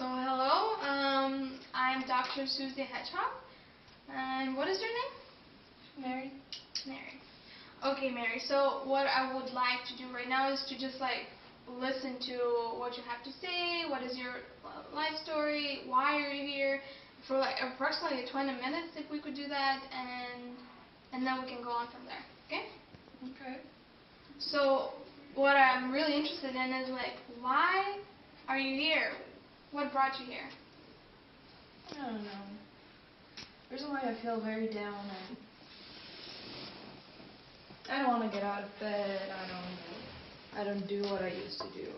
So hello, I'm Dr. Susie Hedgehog, and what is your name? Mary. Mary. Okay, Mary, so what I would like to do right now is to just listen to what you have to say, what is your life story, why are you here, for approximately 20 minutes if we could do that, and then we can go on from there, okay? Okay. So what I'm really interested in is why are you here? What brought you here? I don't know. The reason why I feel very down and I don't want to get out of bed. I don't do what I used to do.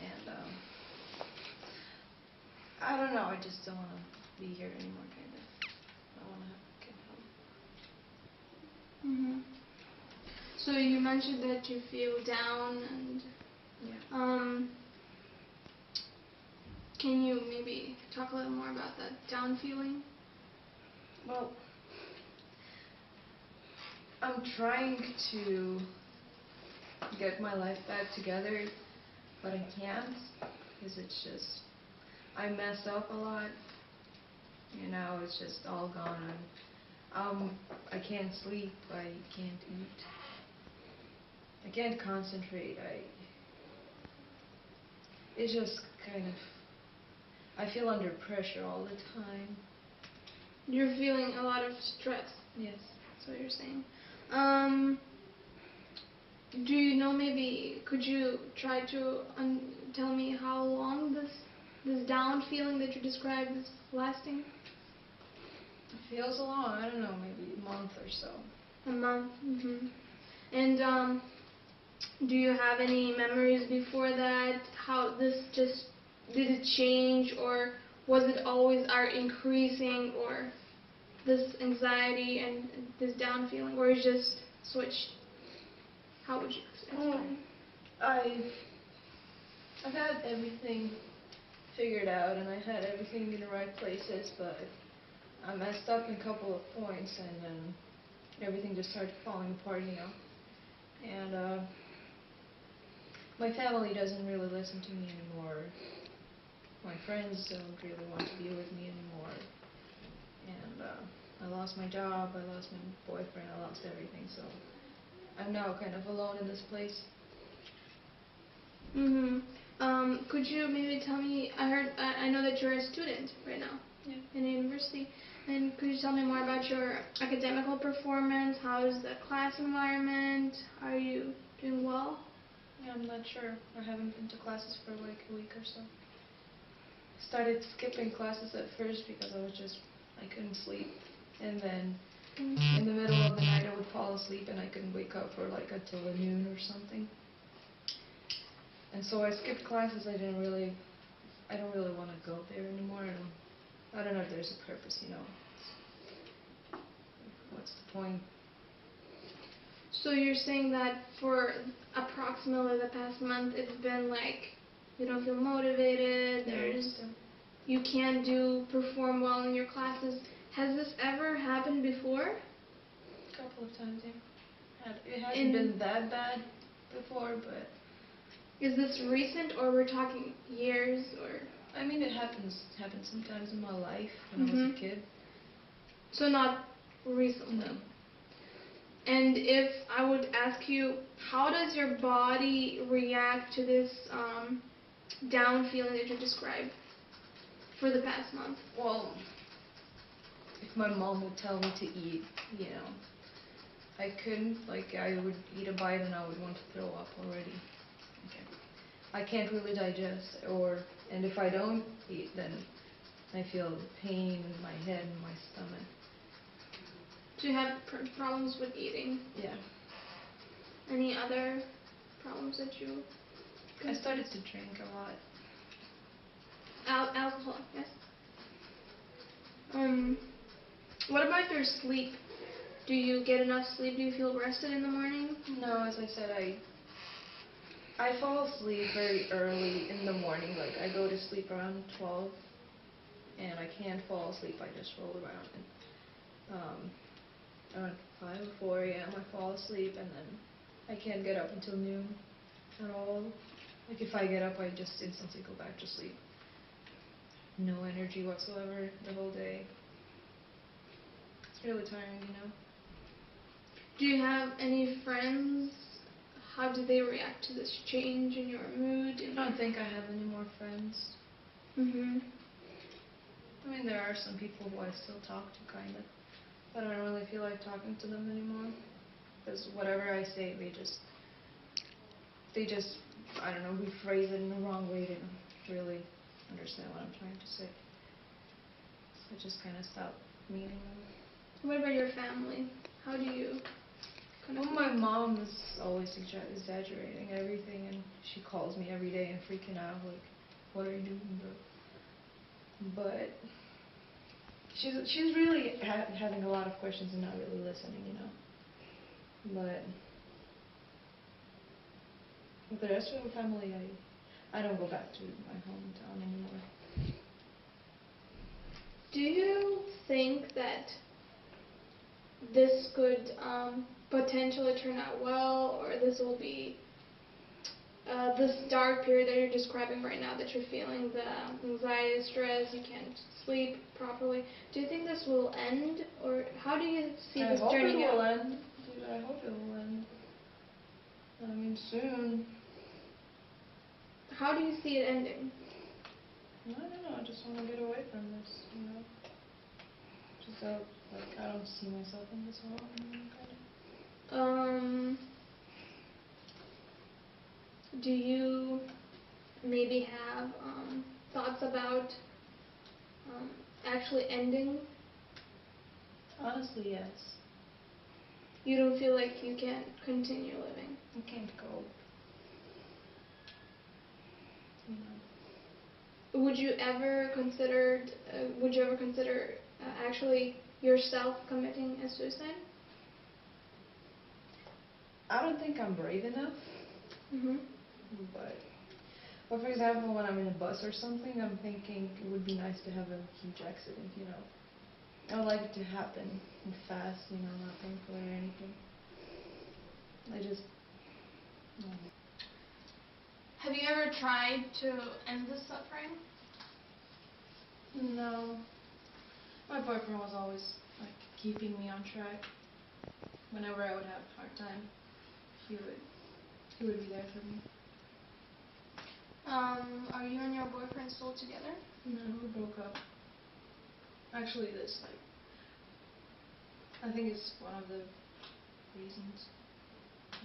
And I don't know, I just don't want to be here anymore, kind of. I want to get home. Mhm. So you mentioned that you feel down and Yeah. Can you maybe talk a little more about that down feeling? Well, I'm trying to get my life back together, but I can't, because it's just, I messed up a lot, it's just all gone. I can't sleep, I can't eat, I can't concentrate, it's just kind of, I feel under pressure all the time. You're feeling a lot of stress. Yes. That's what you're saying. Do you know, maybe could you try to tell me how long this down feeling that you described is lasting? It feels long, I don't know, maybe a month or so. A month. Mhm. And do you have any memories before that? How this just did it change, or was it always increasing, or this anxiety and this down feeling, or it just switched? How would you explain? I've had everything figured out and I had everything in the right places, but I messed up in a couple of points and then everything just started falling apart, And my family doesn't really listen to me anymore. My friends don't really want to be with me anymore. And I lost my job, I lost my boyfriend, I lost everything, so I'm now kind of alone in this place. Mhm. Could you maybe tell me? I know that you're a student right now. Yeah. In a university, and could you tell me more about your academical performance? How is the class environment? Are you doing well? Yeah, I'm not sure. I haven't been to classes for like a week or so. Started skipping classes at first because I couldn't sleep, and then in the middle of the night I would fall asleep and I couldn't wake up for until noon or something. And so I skipped classes. I don't really want to go there anymore. I don't know if there's a purpose, What's the point? So you're saying that for approximately the past month, it's been you don't feel motivated. You can't perform well in your classes. Has this ever happened before? A couple of times, yeah. It hasn't been that bad before, but. Is this recent, or we're talking years, or? I mean, it happened sometimes in my life when I was a kid. So not recently. No. And if I would ask you, how does your body react to this down feeling that you described for the past month? Well, if my mom would tell me to eat, I couldn't. I would eat a bite and I would want to throw up already. Okay. I can't really digest, and if I don't eat, then I feel pain in my head and my stomach. Do you have problems with eating? Yeah. Any other problems that you? I started to drink a lot. Alcohol, yes. What about your sleep? Do you get enough sleep? Do you feel rested in the morning? No, as I said, I fall asleep very early in the morning. I go to sleep around 12, and I can't fall asleep. I just roll around. And, around 5 or 4 a.m. I fall asleep, and then I can't get up until noon at all. If I get up, I just instantly go back to sleep. no energy whatsoever the whole day. It's really tiring, you know. Do you have any friends? How do they react to this change in your mood? I don't think I have any more friends. Mhm. I mean, there are some people who I still talk to, kind of, but I don't really feel like talking to them anymore. Because whatever I say, they just, I don't know, rephrase it in the wrong way. They don't really understand what I'm trying to say. So I just kind of stopped meeting them. What about your family? How do you Well, my mom is always exaggerating everything, and she calls me every day and freaking out, like, what are you doing, bro? But she's really having a lot of questions and not really listening, you know. But with the rest of the family, I don't go back to my hometown anymore. Do you think that this could potentially turn out well, or this will be this dark period that you're describing right now, that you're feeling the anxiety, stress, you can't sleep properly? Do you think this will end, or how do you see this turning out? I hope it will end. Dude, I hope it will end. I mean, soon. How do you see it ending? I don't know. I just want to get away from this, you know. Just like, I don't see myself in this world anymore, kind of. Do you maybe have thoughts about actually ending? Honestly, yes. You don't feel like you can continue living? I can't go. You know. Would you ever consider actually yourself committing a suicide? I don't think I'm brave enough. Mhm. But for example, when I'm in a bus or something, I'm thinking it would be nice to have a huge accident, you know. I would like it to happen fast, you know, not painful or anything. I just... Have you ever tried to end the suffering? No. My boyfriend was always, like, keeping me on track. Whenever I would have a hard time, he would be there for me. Are you and your boyfriend still together? No, we broke up. Actually, I think it's one of the reasons,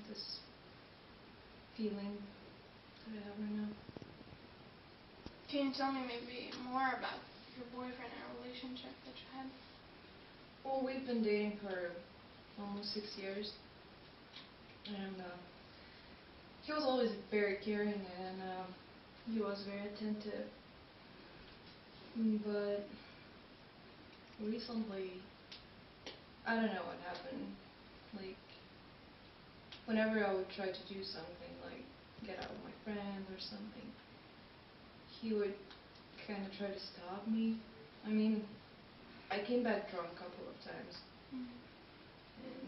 this feeling that I have right now. Can you tell me maybe more about your boyfriend and relationship that you had? Well, we've been dating for almost 6 years, and he was always very caring, and he was very attentive. But recently, I don't know what happened. Like, whenever I would try to do something, like get out with my friends or something, he would kind of try to stop me. I mean, I came back drunk a couple of times, and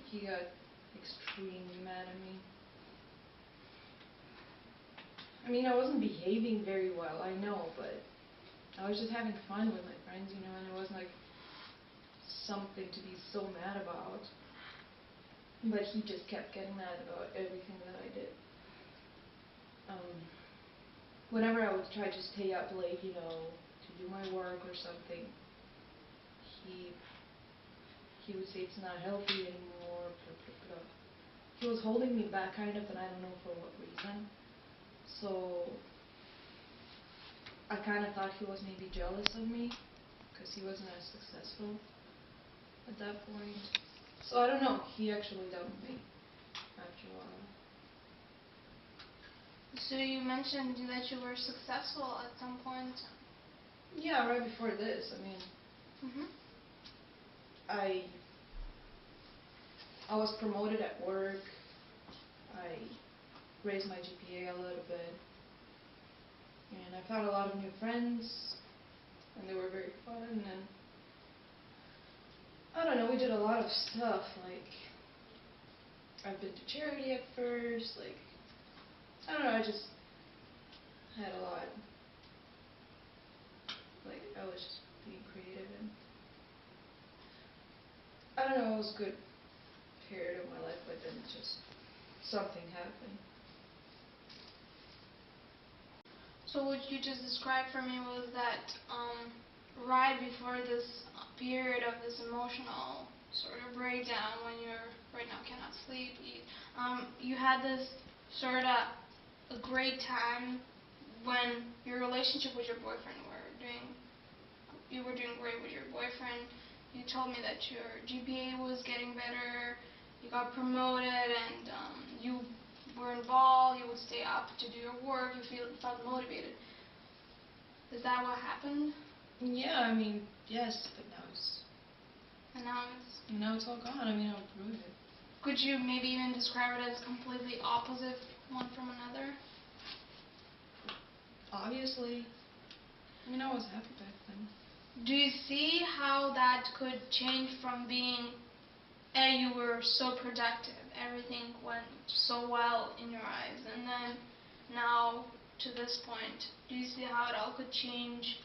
he got extremely mad at me. I mean, I wasn't behaving very well, I know, but I was just having fun with my friends, you know, and it wasn't like something to be so mad about. But he just kept getting mad about everything that I did. Whenever I would try to stay up late, you know, to do my work or something, he would say it's not healthy anymore. He was holding me back, kind of, and I don't know for what reason. So I kind of thought he was maybe jealous of me because he wasn't as successful at that point. So I don't know. He actually dumped me after a while. So you mentioned that you were successful at some point. Yeah, right before this. I mean, I was promoted at work. I raised my GPA a little bit, and I found a lot of new friends, and they were very fun. And I don't know, we did a lot of stuff. Like, I've been to charity at first. Like, I don't know, I just had a lot. Like, was a good period of my life, but then just something happened. So what you just described for me was that right before this period of this emotional sort of breakdown, when you're right now cannot sleep, you had this sort of a great time when your relationship with your boyfriend you were doing great with your boyfriend. You told me that your GPA was getting better, you got promoted, and you were involved, you would stay up to do your work, you felt motivated. Is that what happened? Yeah, I mean, yes, but now it's... And now it's all gone. I mean, I would ruin it. Could you maybe even describe it as completely opposite one from another? Obviously. I mean, I was happy back then. Do you see how that could change from being, you were so productive, everything went so well in your eyes, and then now to this point, do you see how it all could change?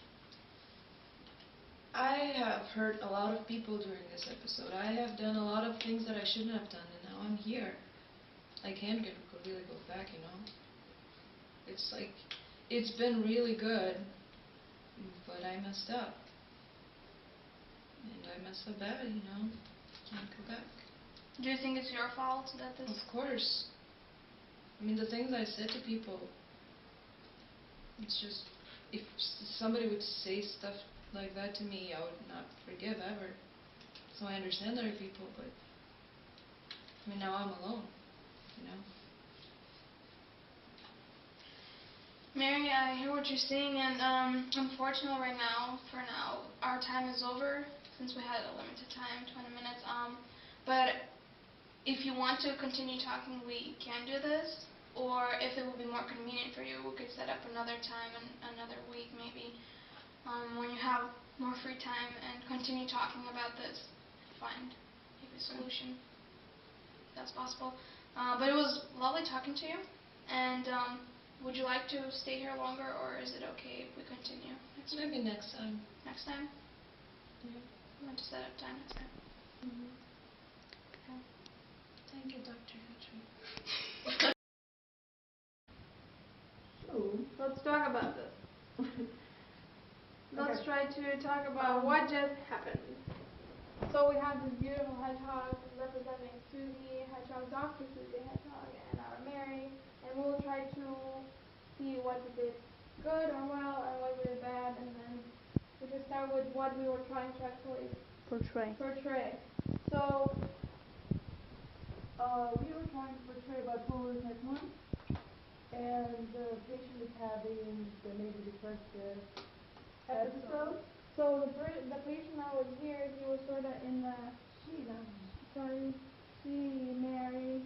I have hurt a lot of people during this episode. I have done a lot of things that I shouldn't have done, and now I'm here. I can't really go back, you know. It's like, it's been really good, but I messed up. And I messed up bad, you know. Can't go back. Do you think it's your fault that this... Of course. I mean, the things I said to people, it's just, if somebody would say stuff like that to me, I would not forgive ever. So I understand other people, but I mean, now I'm alone, you know. Mary, I hear what you're saying, and unfortunately right now, for now, our time is over, since we had a limited time, 20 minutes. But if you want to continue talking, we can do this, or if it would be more convenient for you, we could set up another time and another week maybe, when you have more free time, and continue talking about this, find maybe a solution. If that's possible. But it was lovely talking to you, and would you like to stay here longer, or is it okay if we continue next week? Maybe next time. Next time? Yeah. We want to set up time next time. Okay. Thank you, Dr. Hatcher. So, let's talk about this. Let's try to talk about what just happened. So we have this beautiful hedgehog representing Susie Hedgehog, Dr. Susie Hedgehog, and our Mary, and we'll try to see what we did good or well and what we did bad, and then we just start with what we were trying to actually portray. So we were trying to portray bipolar type 1, and the patient is having the major depressive episode. So the patient that was here, he was sort of in the Mary,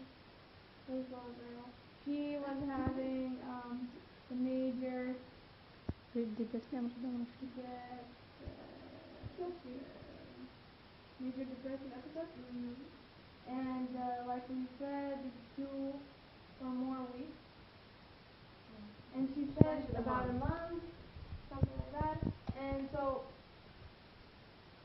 this little girl. She was having the major depressive episode. And like we said, it's 2 or more weeks. And she said about a month, something like that. And so,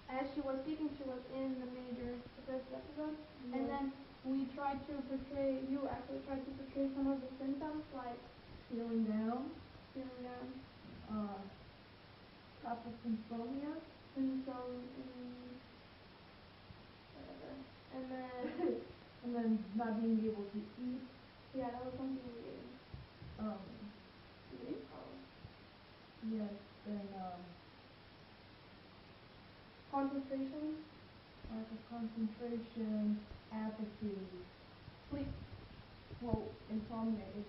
as she was speaking, she was in the major depressive episode. And then we tried to portray, you actually tried to portray some of the symptoms, like Feeling down, insomnia, and then and then not being able to eat. yeah, that was something we did. Yes, then Concentration, lack of concentration, apathy, sleep. Well, insomnia is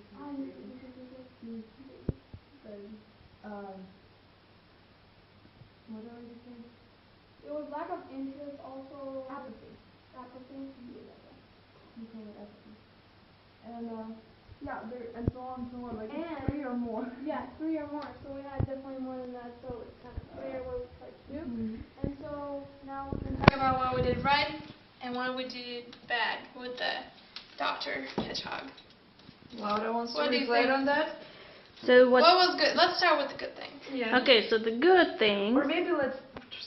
what are you saying? it was lack of interest, also Apathy. You call it apathy. And and so on and so on, like And- 3 or more. Yeah, 3 or more. So we had definitely more than that. So it's kind of clear what we tried to do. And so now we can talk about what we did right and what we did bad with the Dr. Hedgehog. Laura wants What to do you reflect think? on that? So What was good? Let's start with the good thing. Yeah. Okay, so the good thing. Or maybe let's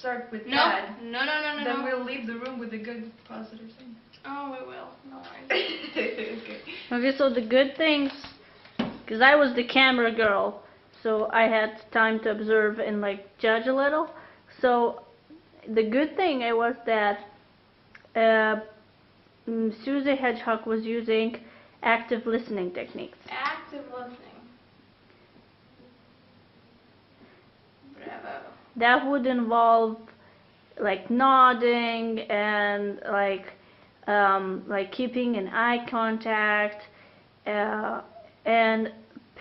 start with No, bad. no. Then we'll leave the room with a good, positive thing. Oh, we will. No worries. Okay. Okay, so the good things, because I was the camera girl, so I had time to observe and like judge a little. So the good thing it was that Susie Hedgehog was using active listening techniques. Active listening. Bravo. That would involve like nodding and like keeping an eye contact, and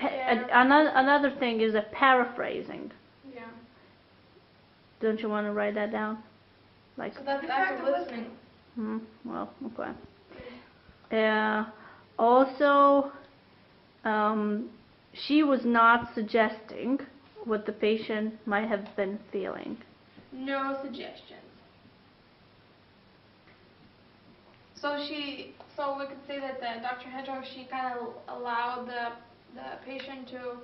another thing is a paraphrasing. Yeah. Don't you want to write that down? Like. So that's active listening. Well, okay. Also, she was not suggesting what the patient might have been feeling. No suggestions. So we could say that Dr. Hedgehog, she kind of allowed the patient to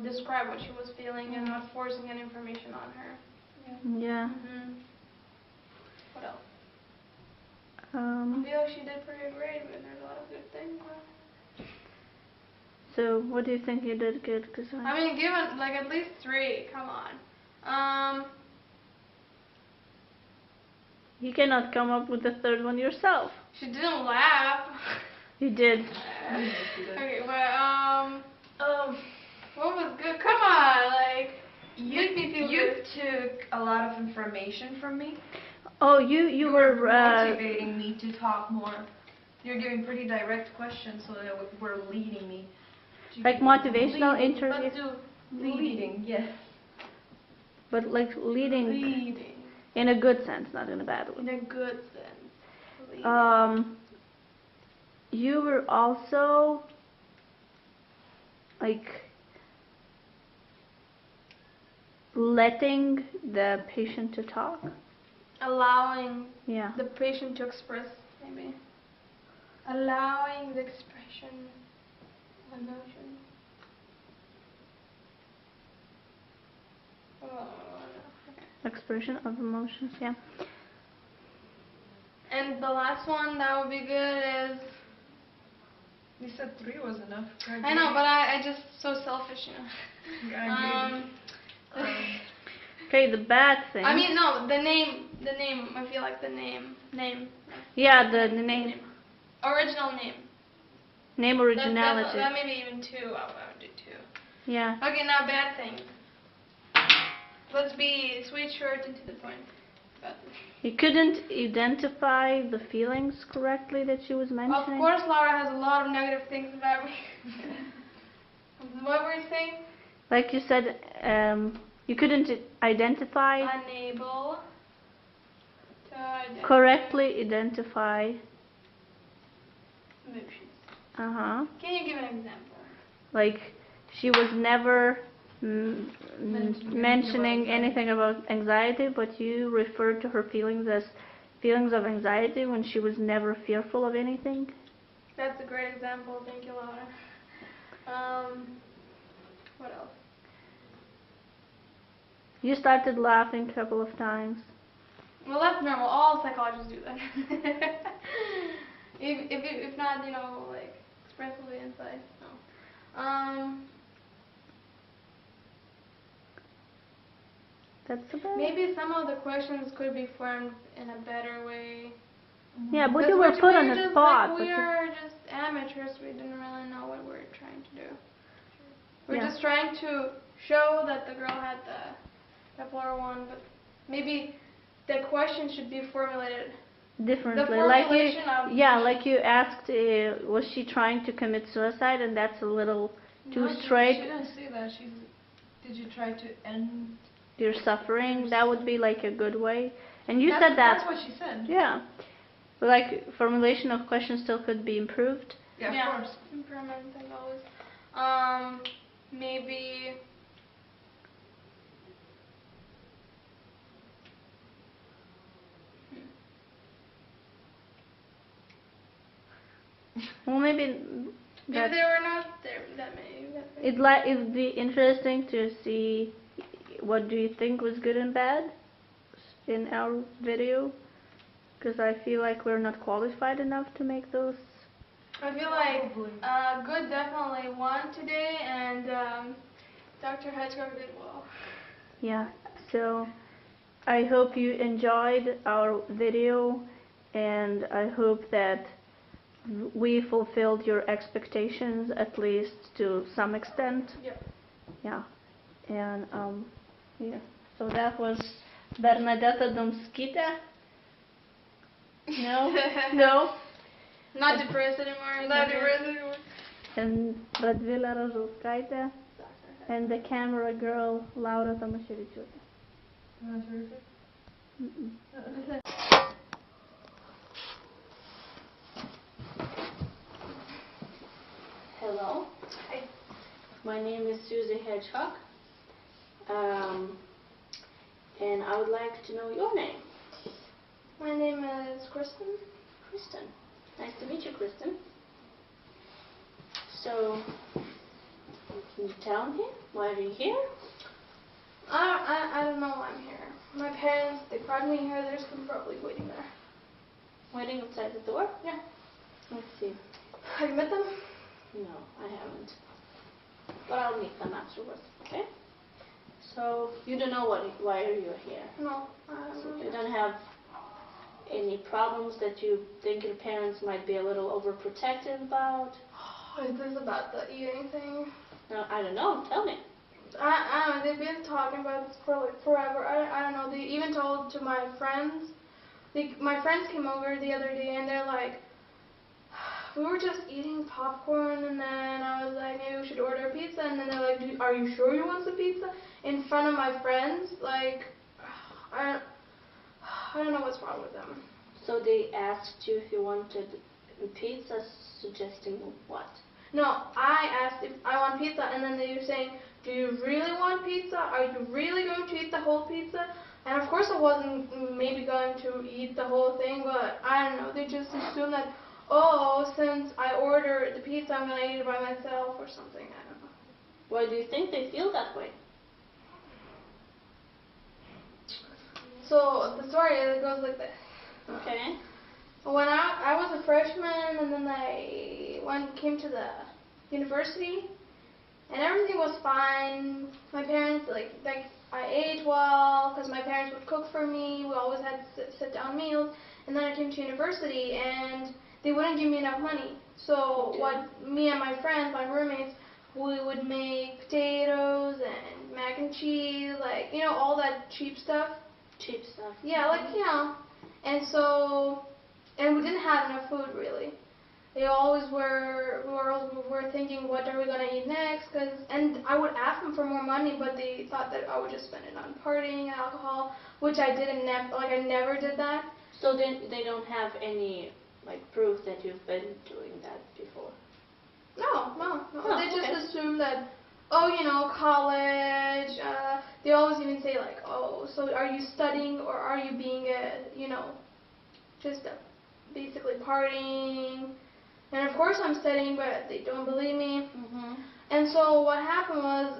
describe what she was feeling and not forcing any information on her. Yeah. What else? I Um, feel she did pretty great, but there's a lot of good things. so what do you think you did good? I mean, given like at least 3. Come on. You cannot come up with the third one yourself. She didn't laugh. You did. Okay, but what was good? Come on, like You took a lot of information from me. Oh, you were motivating me to talk more. You're giving pretty direct questions, so that were leading me. like motivational interview. Let's do Leading, yes. But like leading in a good sense, not in a bad in way. a good sense. Leading. You were also like letting the patient to talk. Allowing Yeah. the patient to express, maybe. Allowing the expression of emotion. Expression of emotions, yeah. And the last one that would be good is, You said 3 was enough. I know, but I just so selfish, you know. Okay, the bad thing. I mean, no, the name. I feel like the name. Yeah, the name. Original name. Name originality. That maybe even 2. I would do 2. Yeah. Okay, now bad things. Let's be sweet, short, and to the point. You couldn't identify the feelings correctly that she was mentioning? Of course, Laura has a lot of negative things about me. What were you saying? Like you said, you couldn't identify. Unable to identify Correctly identify. emotions. Uh-huh. Can you give an example? Like, she was never mentioning anything about anxiety, but you referred to her feelings as feelings of anxiety when she was never fearful of anything. That's a great example. Thank you, Laura. What else? You started laughing a couple of times. Well, that's normal. All psychologists do that. if not, you know, like expressively inside. No. That's about. Maybe some of the questions could be formed in a better way. Yeah, but you were put on the spot. Like, we are just amateurs. We didn't really know what we're trying to do. We're Yeah. just trying to show that the girl had the bipolar 1, but maybe the question should be formulated Differently. The formulation of like you asked, was she trying to commit suicide? And that's a little too No, straight. She didn't say that. Did you try to end Your suffering. That would be like a good way. And you said that. That's what she said. Yeah. But like formulation of questions still could be improved. Yeah, of course. Improvement as always. Maybe. Well, maybe Maybe there were not there that many. it'd be interesting to see what do you think was good and bad in our video? Because I feel like we're not qualified enough to make those. I feel like good definitely won today, and Dr. Hedgecock did well. Yeah, so I hope you enjoyed our video, and I hope that we fulfilled your expectations, at least to some extent. Yep. Yeah, and yeah, so that was Bernadetta Domskita. No? No? Not depressed anymore. Not depressed anymore. And Radvila Rozulskaite, and the camera girl, Laura Tomashevičiūtė. Hello. Hi. My name is Susie Hedgehog, and I would like to know your name. My name is Kristen. Kristen. Nice to meet you, Kristen. So, can you tell me why are you here? I don't know why I'm here. My parents, they brought me here. They're just probably waiting there. Waiting outside the door? Yeah. Let's see. Have you met them? No, I haven't. But I'll meet them afterwards, okay? So, you don't know why are you here? No. So you don't have any problems that you think your parents might be a little overprotective about? Is this about the eating thing? No, I don't know. Tell me. I don't know. They've been talking about this for like forever. I don't know. They even told to my friends. My friends came over the other day and they're like, we were just eating popcorn and then I was like, maybe we should order a pizza. And then they're like, are you sure you want some pizza? In front of my friends. Like, I don't know what's wrong with them. So they asked you if you wanted pizza, suggesting what? No, I asked if I want pizza, and then they were saying, do you really want pizza? Are you really going to eat the whole pizza? And of course I wasn't maybe going to eat the whole thing, but I don't know, they just assumed that, oh, since I ordered the pizza, I'm going to eat it by myself or something, I don't know. Why do you think they feel that way? So the story goes like this. Okay. When I was a freshman, and then I came to the university, and everything was fine. My parents, like I ate well, because my parents would cook for me. We always had sit-down meals. And then I came to university, and they wouldn't give me enough money. So what me and my friends, my roommates, we would make potatoes and mac and cheese, like, you know, all that cheap stuff. Cheap stuff. Yeah, like, you know. And so, and we didn't have enough food, really. They always we were thinking, what are we going to eat next? And I would ask them for more money, but they thought that I would just spend it on partying and alcohol, which I didn't, I never did that. So they don't have any, like, proof that you've been doing that before? No. Oh, They just okay. assume that, oh, you know, college. They always even say, like, oh, so are you studying or are you being just basically partying? And of course I'm studying, but they don't believe me. Mm-hmm. And so what happened was,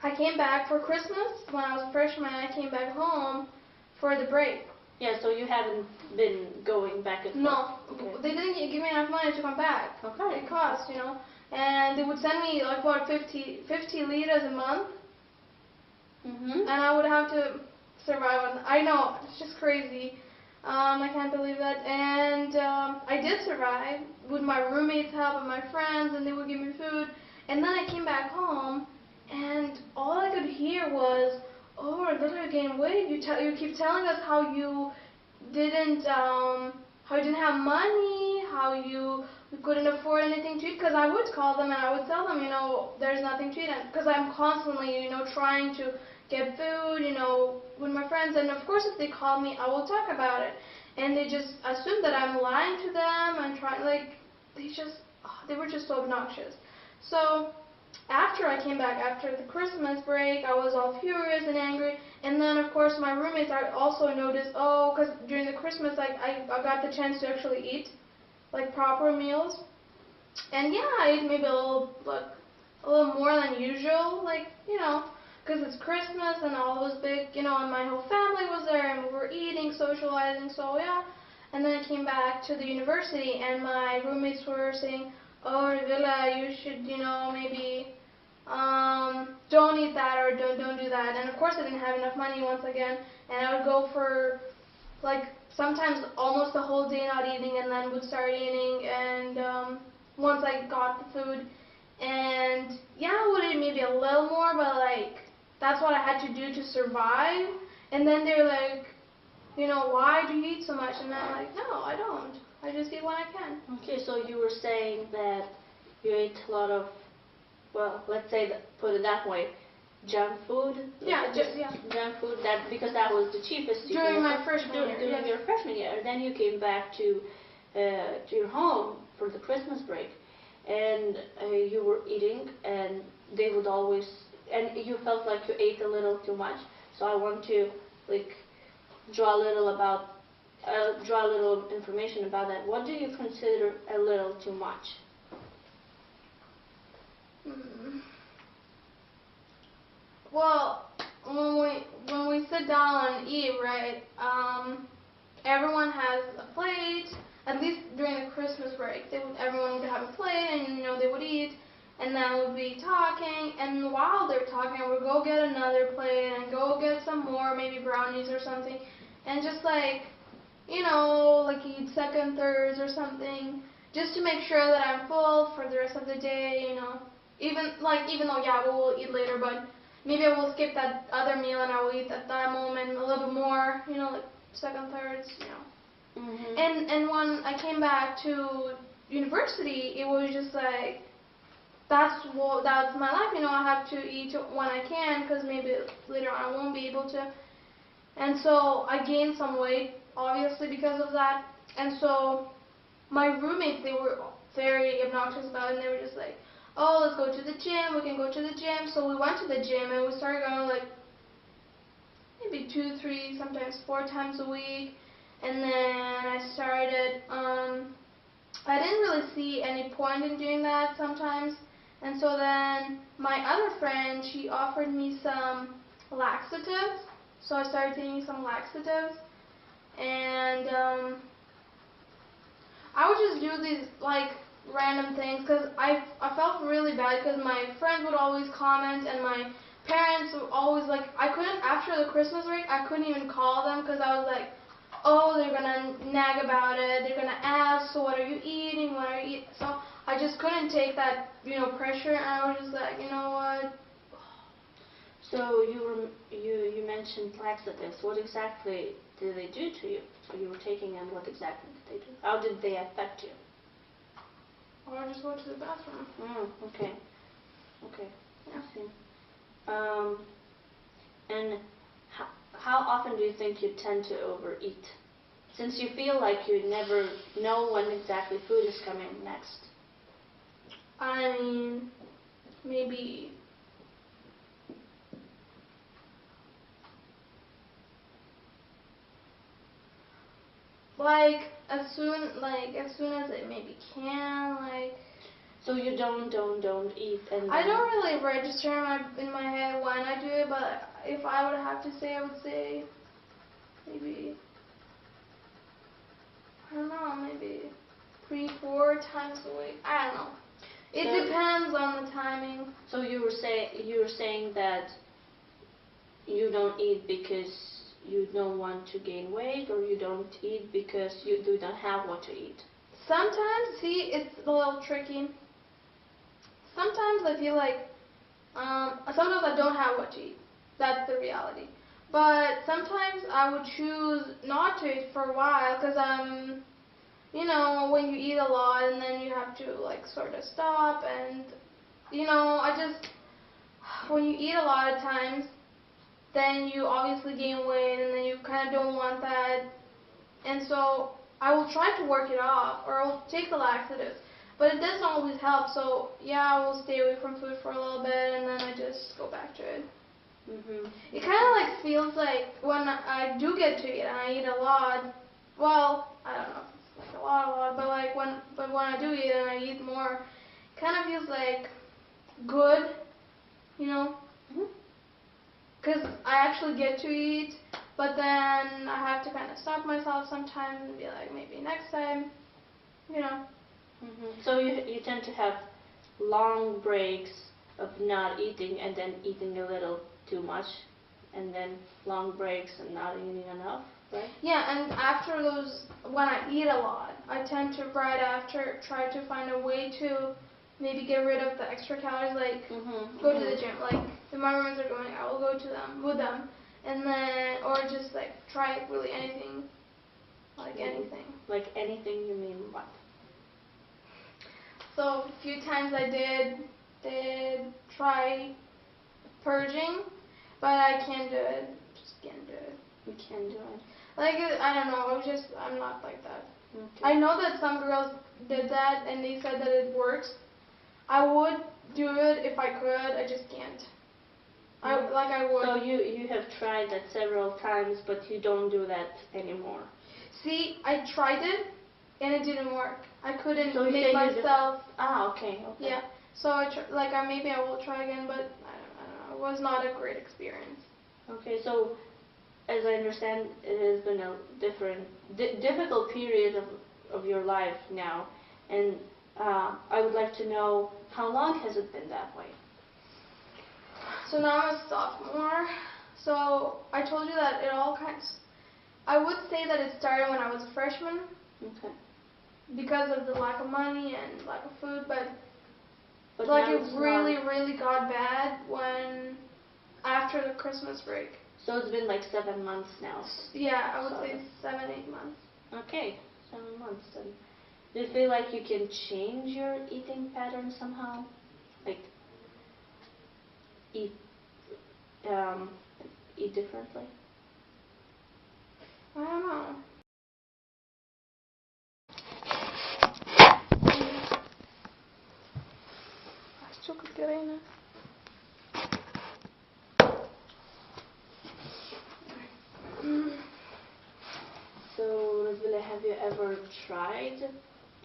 I came back for Christmas. When I was a freshman, I came back home for the break. Yeah, so you haven't been going back and forth? No, Okay. they didn't give me enough money to come back. Okay. It cost, you know. And they would send me like what, 50 liras a month, Mm-hmm. and I would have to survive on. I know, it's just crazy. I can't believe that. And I did survive with my roommates' help and my friends, and they would give me food. And then I came back home, and all I could hear was, "Oh, Rebecca, you gained weight. You keep telling us how you didn't have money, how you couldn't afford anything to eat." Because I would call them and I would tell them, you know, there's nothing to eat. Because I'm constantly, you know, trying to get food, you know, with my friends. And of course, if they call me, I will talk about it. And they just assume that I'm lying to them and they were just so obnoxious. So after I came back, after the Christmas break, I was all furious and angry. And then, of course, my roommates also noticed, because during the Christmas, I got the chance to actually eat, like, proper meals. And yeah, I ate maybe a little more than usual, like, you know. because it's Christmas and all those big, and my whole family was there and we were eating, socializing, so yeah. And then I came back to the university and my roommates were saying, oh, Revilla, you should, maybe don't eat that or don't do that. And of course I didn't have enough money once again, and I would go for like sometimes almost the whole day not eating and then would start eating, and once I got the food, and yeah, I would eat maybe a little more, but like that's what I had to do to survive. And then they're like, why do you eat so much? And I'm like, no, I don't. I just eat when I can. Okay, so you were saying that you ate a lot of, well, let's say, put it that way, junk food? Yeah, Junk food, because that was the cheapest. During my freshman year. During your freshman year. Then you came back to your home for the Christmas break, and you were eating, and they would always, and you felt like you ate a little too much. So I want to, draw a little information about that. What do you consider a little too much? Well, when we sit down and eat, right? Everyone has a plate. At least during the Christmas break, everyone would have a plate, and they would eat, and then we'd be talking. And while they're talking, I would go get another plate and go get some more, maybe brownies or something, and just eat second, thirds or something, just to make sure that I'm full for the rest of the day. Even though we will eat later, but maybe I will skip that other meal and I will eat at that moment a little bit more, like second, thirds, Mm-hmm. And when I came back to university, it was just like, that's my life, I have to eat when I can, because maybe later on I won't be able to. And so I gained some weight, obviously, because of that. And so my roommates, they were very obnoxious about it, and they were just like, oh, let's go to the gym, we can go to the gym. So we went to the gym, and we started going maybe 2, 3, sometimes 4 times a week. And then I started, I didn't really see any point in doing that sometimes. And so then my other friend, she offered me some laxatives. So I started taking some laxatives. And I would just do these random things, because I felt really bad, because my friends would always comment, and my parents would always after the Christmas break, I couldn't even call them, because I was like, oh, they're gonna nag about it, they're gonna ask, so what are you eating, so I just couldn't take that, pressure, and I was just like, you know what. So you mentioned laxatives. What exactly did they do to you? So you were taking them, what exactly did they do? How did they affect you? Or I just go to the bathroom. Okay. Yeah. I see. And how often do you think you tend to overeat? Since you feel like you never know when exactly food is coming next. I mean, maybe as soon as I maybe can, So you don't eat, and I don't really register in my head when I do it, but if I would have to say, I would say maybe, I don't know, maybe 3, 4 times a week. I don't know. It depends on the timing. So you were saying that you don't eat because you don't want to gain weight, or you don't eat because you do not have what to eat? Sometimes, see, it's a little tricky. Sometimes I feel like, sometimes I don't have what to eat. That's the reality. But sometimes I would choose not to eat for a while, because when you eat a lot and then you have to sort of stop, and when you eat a lot of times, then you obviously gain weight, and then you kind of don't want that. And so I will try to work it off, or I will take the laxatives. But it doesn't always help, so yeah, I will stay away from food for a little bit, and then I just go back to it. Mm-hmm. It kind of feels like when I do get to eat, and I eat a lot, well, I don't know if it's a lot, but when I do eat and I eat more, it kind of feels good, Mm-hmm. because I actually get to eat, but then I have to kind of stop myself sometimes and be like, maybe next time, you know. So you tend to have long breaks of not eating and then eating a little too much, and then long breaks and not eating enough, right? Yeah, and after those, when I eat a lot, I tend to right after try to find a way to maybe get rid of the extra calories, like go to the gym. Like if my roommates are going, I will go to them with them, and then or just like try really anything, like anything. Like anything, you mean what? So a few times I did try purging, but I can't do it. Just can't do it. You can't do it. Like I don't know. I'm not like that. Okay. I know that some girls did that and they said that it works. I would do it if I could. I just can't. I would. So you have tried that several times, but you don't do that anymore. See, I tried it and it didn't work. I couldn't So you make say you myself. Okay. Yeah. So maybe I will try again, but I don't know. It was not a great experience. Okay. So, as I understand, it has been a difficult period of your life now, and I would like to know how long has it been that way? So now I'm a sophomore. So I told you that it all I would say that it started when I was a freshman. Okay. Because of the lack of money and lack of food, but like it really got bad when after the Christmas break. So it's been like 7 months now. Yeah, I would say 7, 8 months. Okay, 7 months. And do you feel like you can change your eating pattern somehow? Like eat differently? I don't know. So, Razvila, have you ever tried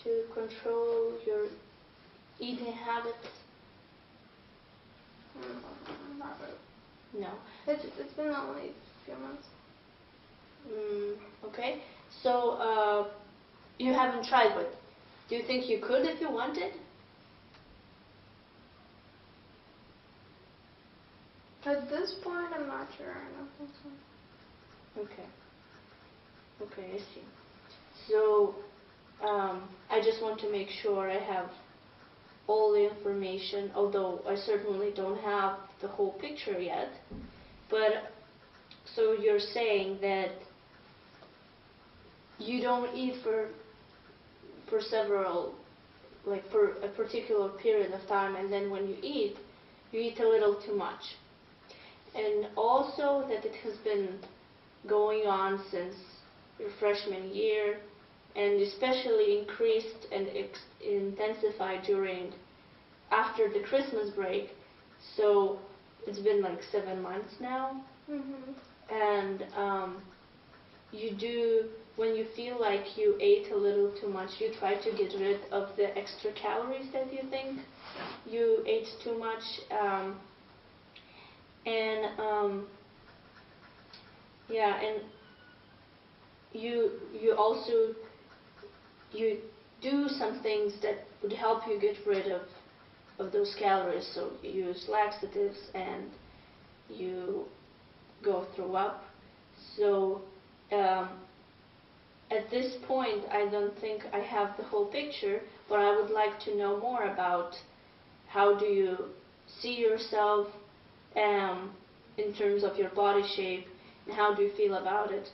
to control your eating habits? Not really. No. It's been only a few months. Okay. So, you haven't tried, but do you think you could if you wanted? At this point, I'm not sure. I don't think so. Okay. Okay, I see. So, I just want to make sure I have all the information, although I certainly don't have the whole picture yet. But, so you're saying that you don't eat for several, like for a particular period of time, and then when you eat a little too much. And also that it has been going on since your freshman year, and especially increased and intensified after the Christmas break. So it's been like 7 months now. And when you feel like you ate a little too much, you try to get rid of the extra calories that you think you ate too much. And you also do some things that would help you get rid of those calories. So you use laxatives and you go throw up. So at this point, I don't think I have the whole picture, but I would like to know more about how do you see yourself in terms of your body shape, and how do you feel about it.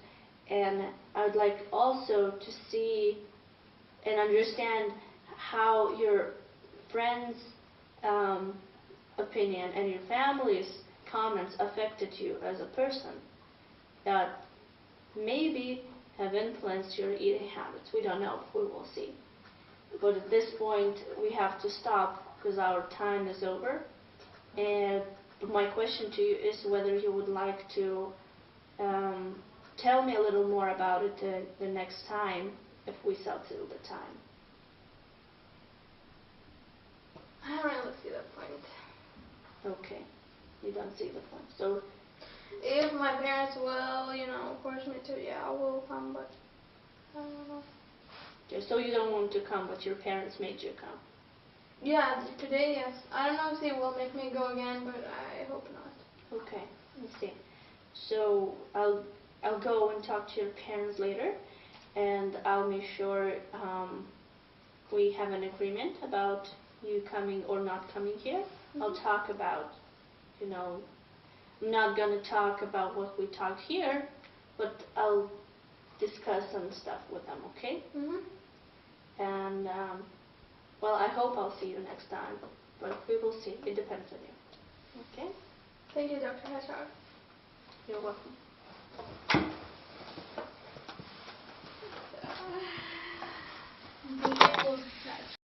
And I would like also to see and understand how your friends' opinion and your family's comments affected you as a person that maybe have influenced your eating habits. We don't know. We will see. But at this point, we have to stop because our time is over. And my question to you is whether you would like to tell me a little more about it the next time, if we settle the time. I don't really see that point. Okay, you don't see the point. So if my parents will, force me to, yeah, I will come, but I don't know. Okay, so you don't want to come, but your parents made you come. Yeah, today, yes. I don't know if they will make me go again, but I hope not. Okay, I see. So I'll go and talk to your parents later, and I'll make sure we have an agreement about you coming or not coming here. I'll talk about, I'm not going to talk about what we talked here, but I'll discuss some stuff with them, okay? And, well, I hope I'll see you next time, but we will see. It depends on you. Okay? Thank you, Dr. Hashar. You're welcome.